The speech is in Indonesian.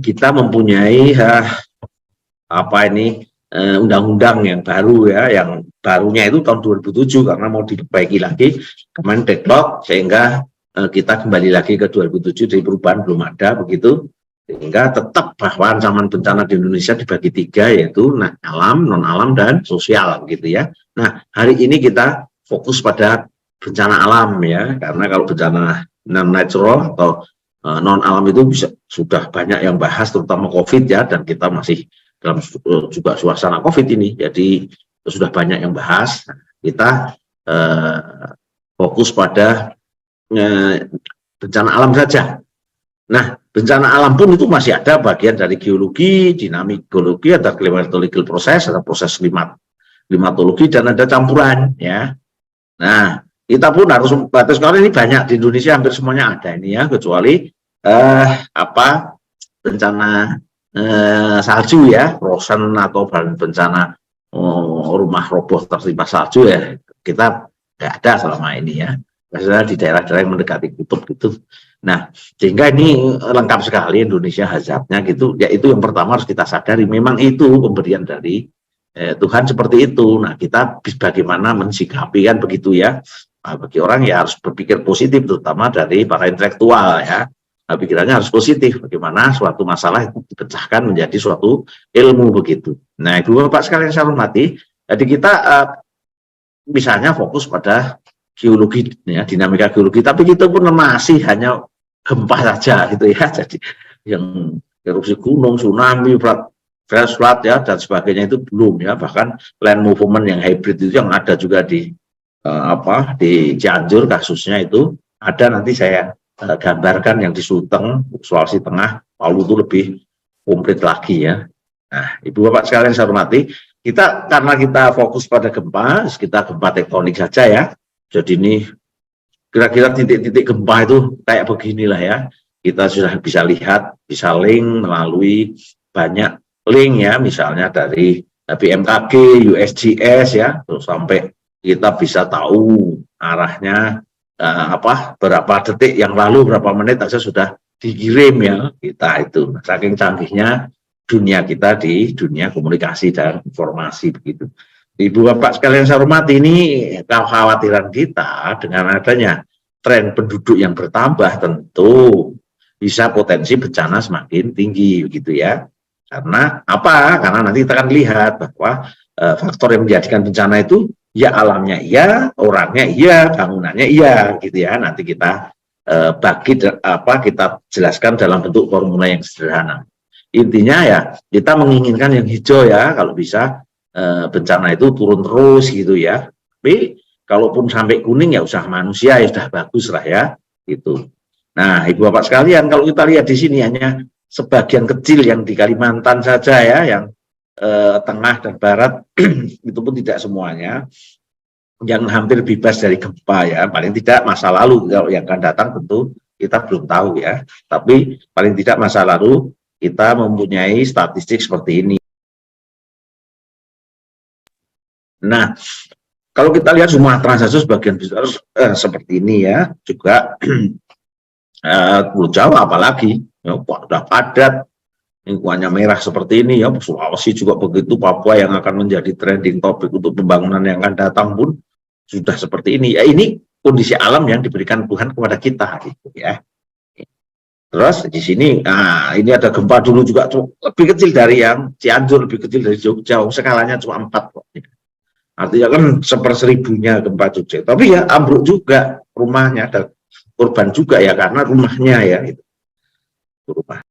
kita mempunyai undang-undang yang baru ya, yang barunya itu tahun 2007 karena mau diperbaiki lagi kemarin deadlock, sehingga kita kembali lagi ke 2007, dari perubahan belum ada begitu, sehingga tetap bahwa ancaman bencana di Indonesia dibagi 3, yaitu alam, non alam, dan sosial gitu ya. Nah, hari ini kita fokus pada bencana alam ya, karena kalau bencana non natural atau non alam itu sudah banyak yang bahas, terutama COVID ya, dan kita masih dalam juga suasana COVID ini, jadi sudah banyak yang bahas. Kita fokus pada bencana alam saja. Nah, bencana alam pun itu masih ada bagian dari geologi, dinamik geologi, ada climatological proses, ada proses klimatologi, dan ada campuran ya. Nah, kita pun harus batas, karena ini banyak di Indonesia, hampir semuanya ada ini ya, kecuali bencana salju ya, frozen, atau bencana rumah roboh tertimpa salju ya, kita nggak ada selama ini ya, biasanya di daerah-daerah yang mendekati kutub gitu. Nah, sehingga ini lengkap sekali Indonesia hazardnya gitu. Ya, itu yang pertama harus kita sadari, memang itu pemberian dari Tuhan seperti itu. Nah, kita bagaimana mensikapi kan begitu ya. Nah, bagi orang ya harus berpikir positif, terutama dari para intelektual ya. Nah, pikirannya harus positif, bagaimana suatu masalah itu dipecahkan menjadi suatu ilmu begitu. Nah, Ibu Bapak sekalian saya hormati, jadi kita misalnya fokus pada geologi ya, dinamika geologi, tapi kita pun masih hanya gempa saja gitu ya. Jadi yang erupsi gunung, tsunami, flash flood ya, dan sebagainya itu belum ya. Bahkan land movement yang hybrid itu yang ada juga di di Cianjur kasusnya itu ada, nanti saya gambarkan yang di Sulteng, Sulawesi Tengah, Palu itu lebih komplit lagi ya. Nah, Ibu Bapak sekalian saya hormati, karena kita fokus pada gempa, kita gempa tektonik saja ya. Jadi ini kira-kira titik-titik gempa itu kayak beginilah ya. Kita sudah bisa lihat, bisa link melalui banyak link ya, misalnya dari BMKG, USGS ya, terus sampai kita bisa tahu arahnya berapa detik yang lalu, berapa menit saja sudah dikirim ya kita itu. Saking canggihnya dunia kita di dunia komunikasi dan informasi begitu. Ibu Bapak sekalian saya hormati, ini kekhawatiran kita dengan adanya tren penduduk yang bertambah tentu bisa potensi bencana semakin tinggi begitu ya. Karena apa? Karena nanti kita akan lihat bahwa faktor yang menjadikan bencana itu ya alamnya iya, orangnya iya, bangunannya iya gitu ya. Nanti kita kita jelaskan dalam bentuk formula yang sederhana. Intinya ya kita menginginkan yang hijau ya, kalau bisa bencana itu turun terus gitu ya. Tapi kalaupun sampai kuning ya usaha manusia ya sudah bagus lah ya gitu. Nah, Ibu Bapak sekalian, kalau kita lihat di sini hanya sebagian kecil yang di Kalimantan saja ya, yang tengah dan barat itu pun tidak semuanya, yang hampir bebas dari gempa ya, paling tidak masa lalu. Kalau yang akan datang tentu kita belum tahu ya, tapi paling tidak masa lalu kita mempunyai statistik seperti ini. Nah, kalau kita lihat Sumatera saja sebagian besar seperti ini ya, juga Pulau Jawa apalagi ya, sudah padat, lingkungannya merah seperti ini ya. Sulawesi juga begitu, Papua yang akan menjadi trending topik untuk pembangunan yang akan datang pun sudah seperti ini ya. Ini kondisi alam yang diberikan Tuhan kepada kita gitu ya. Terus di sini, nah ini ada gempa dulu juga lebih kecil dari yang Cianjur, lebih kecil dari Jogja, skalanya cuma 4 kok. Artinya kan 1/1000-nya gempa Jogja, tapi ya ambruk juga rumahnya, ada korban juga ya karena rumahnya ya itu rumah.